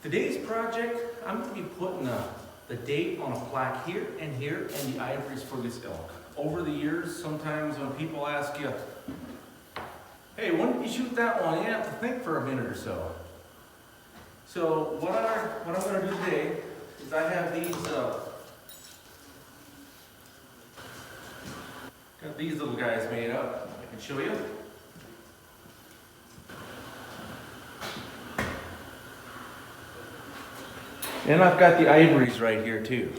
Today's project, I'm going to be putting the date on a plaque here and the ivories for this elk. Over the years, sometimes when people ask you, hey, when did you shoot that one? You have to think for a minute or so. So what I'm going to do today is I have these, got these little guys made up. I can show you. And I've got the ivories right here too.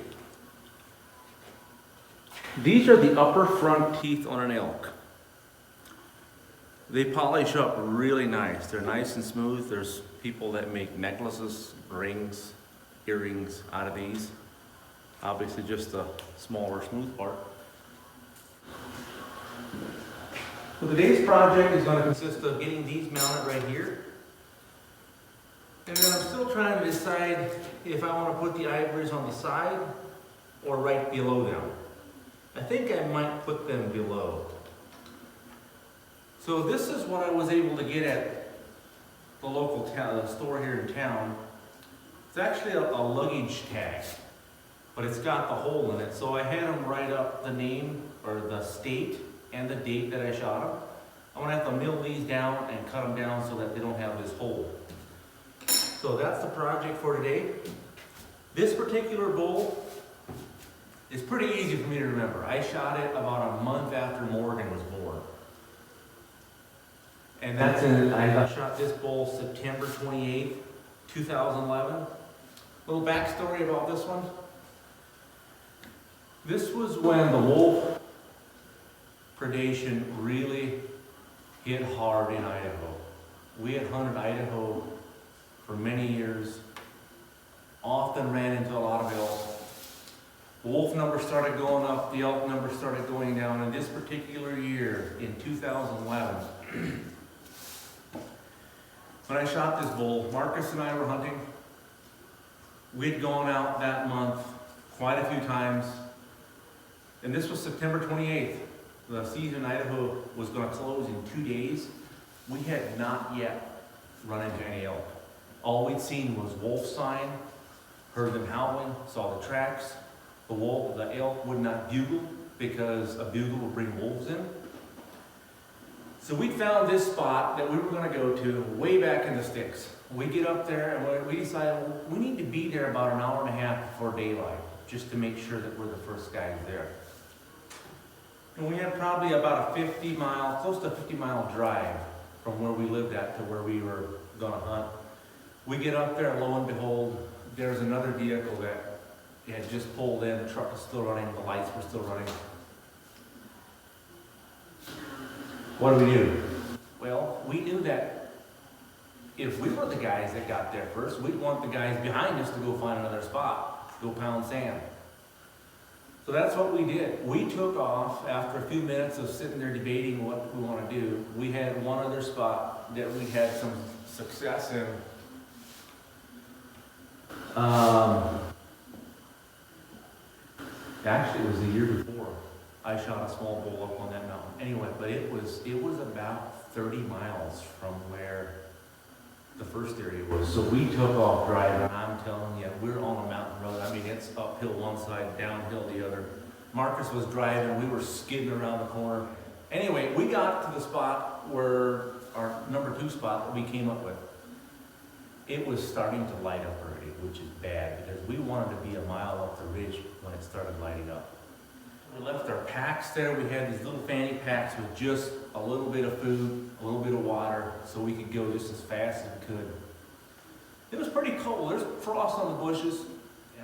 These are the upper front teeth on an elk. They polish up really nice. They're nice and smooth. There's people that make necklaces, rings, earrings out of these. Obviously just the smaller smooth part. So today's project is going to consist of getting these mounted right here. And then I'm still trying to decide if I want to put the ivories on the side or right below them. I think I might put them below. So this is what I was able to get at the local store here in town. It's actually a luggage tag, but it's got the hole in it. So I had them write up the name or the state and the date that I shot them. I'm going to have to mill these down and cut them down so that they don't have this hole. So that's the project for today. This particular bull is pretty easy for me to remember. I shot it about a month after Morgan was born. And I shot this bull September 28th, 2011. Little backstory about this one. This was when the wolf predation really hit hard in Idaho. We had hunted Idaho for many years, often ran into a lot of elk. The wolf number started going up, the elk number started going down. In this particular year, in 2011, when I shot this bull, Marcus and I were hunting. We'd gone out that month quite a few times, and this was September 28th. The season in Idaho was going to close in 2 days. We had not yet run into any elk. All we'd seen was wolf sign, heard them howling, saw the tracks. The elk would not bugle because a bugle would bring wolves in. So we found this spot that we were going to go to way back in the sticks. We get up there and we decided we need to be there about an hour and a half before daylight just to make sure that we're the first guys there. And we had probably about close to a 50-mile drive from where we lived at to where we were going to hunt. We get up there, and lo and behold, there's another vehicle that had just pulled in. The truck was still running, the lights were still running. What do? Well, we knew that if we were the guys that got there first, we'd want the guys behind us to go find another spot, go pound sand. So that's what we did. We took off after a few minutes of sitting there debating what we want to do. We had one other spot that we had some success in. Actually, it was the year before I shot a small bull up on that mountain. Anyway, but it was about 30 miles from where the first area was. So we took off driving. I'm telling you, we're on a mountain road. I mean, it's uphill one side, downhill the other. Marcus was driving. We were skidding around the corner. Anyway, we got to the spot where our number 2 spot that we came up with. It was starting to light up already, which is bad because we wanted to be a mile up the ridge when it started lighting up. We left our packs there. We had these little fanny packs with just a little bit of food, a little bit of water, so we could go just as fast as we could. It was pretty cold. There's frost on the bushes.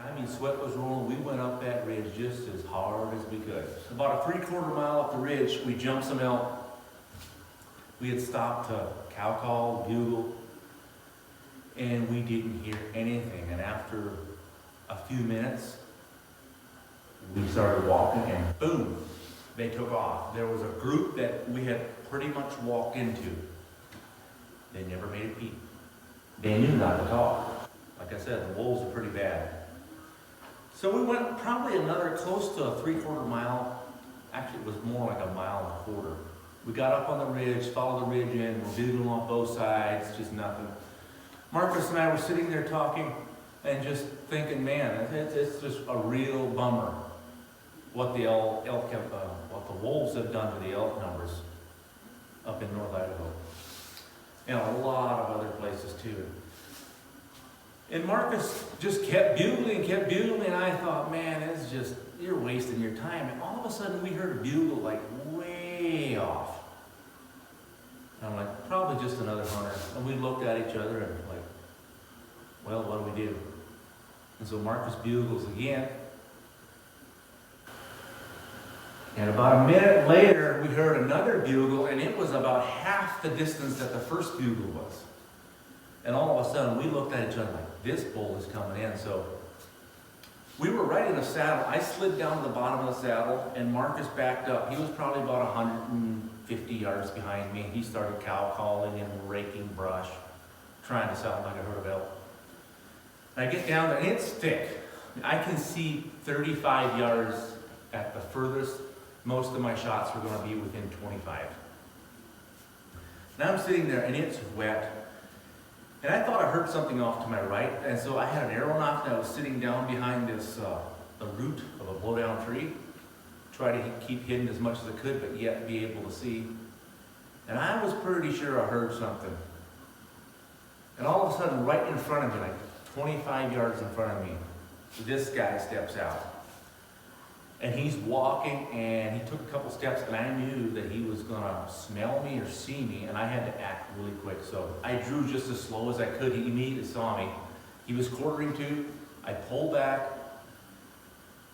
I mean, sweat was rolling. We went up that ridge just as hard as we could. About a 3/4 mile up the ridge, we jumped some elk. We had stopped to cow call, bugle, and we didn't hear anything. And after a few minutes, we started walking and boom, they took off. There was a group that we had pretty much walked into. They never made a peep. They knew not to talk. Like I said, the wolves are pretty bad. So we went probably another close to a 3/4 mile. Actually, it was more like a mile and a quarter. We got up on the ridge, followed the ridge in, we're bugling off both sides, just nothing. Marcus and I were sitting there talking and just thinking, man, it's just a real bummer what the what the wolves have done to the elk numbers up in North Idaho. And a lot of other places too. And Marcus just kept bugling, and I thought, man, it's just, you're wasting your time. And all of a sudden we heard a bugle like way off. And I'm like, probably just another hunter. And we looked at each other and like, well, what do we do? And so Marcus bugles again. And about a minute later, we heard another bugle, and it was about half the distance that the first bugle was. And all of a sudden, we looked at each other like, this bull is coming in. So we were right in a saddle. I slid down to the bottom of the saddle, and Marcus backed up. He was probably about 150 yards behind me. He started cow calling and raking brush, trying to sound like a herd of elk. And I get down there, and it's thick. I can see 35 yards at the furthest. Most of my shots were going to be within 25. Now I'm sitting there, and it's wet. And I thought I heard something off to my right, and so I had an arrow knock that was sitting down behind this, the root of a blowdown tree. Try to keep hidden as much as I could, but yet be able to see. And I was pretty sure I heard something. And all of a sudden, right in front of me, like 25 yards in front of me, this guy steps out. And he's walking, and he took a couple steps, and I knew that he was gonna smell me or see me, and I had to act really quick. So I drew just as slow as I could. He immediately saw me. He was quartering to. I pulled back,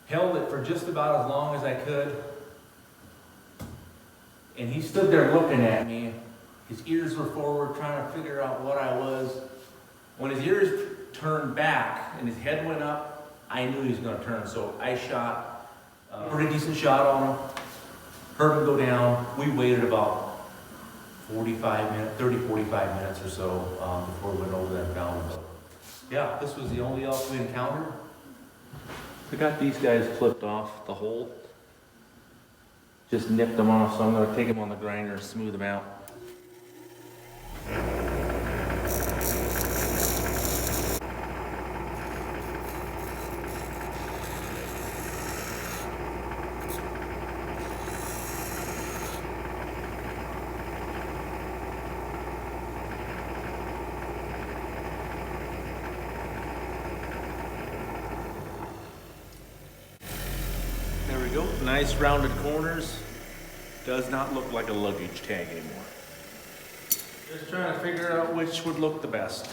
held it for just about as long as I could, and he stood there looking at me. His ears were forward, trying to figure out what I was. When his ears turned back and his head went up, I knew he was gonna turn. So I shot a pretty decent shot on him, heard him go down. We waited about 30, 45 minutes or so before we went over that mountain. But yeah, this was the only elk we encountered. I got these guys clipped off the hole. Just nipped them off, so I'm going to take them on the grinder and smooth them out. There we go, nice rounded corners. Does not look like a luggage tag anymore. Just trying to figure out which would look the best.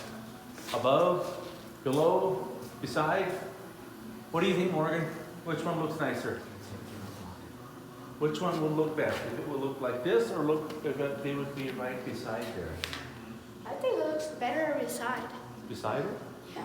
Above, below, beside? What do you think, Morgan? Which one looks nicer? Which one would look best? If it would look like this, or if they would be right beside there? I think it looks better beside. Beside it? Yeah.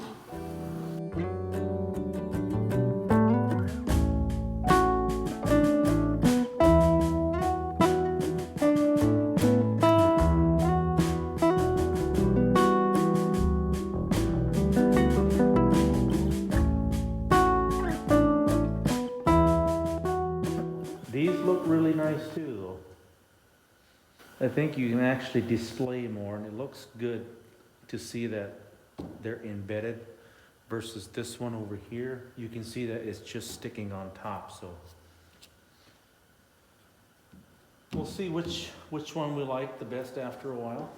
These look really nice too, though. I think you can actually display more, and it looks good to see that they're embedded versus this one over here. You can see that it's just sticking on top, so we'll see which one we like the best after a while.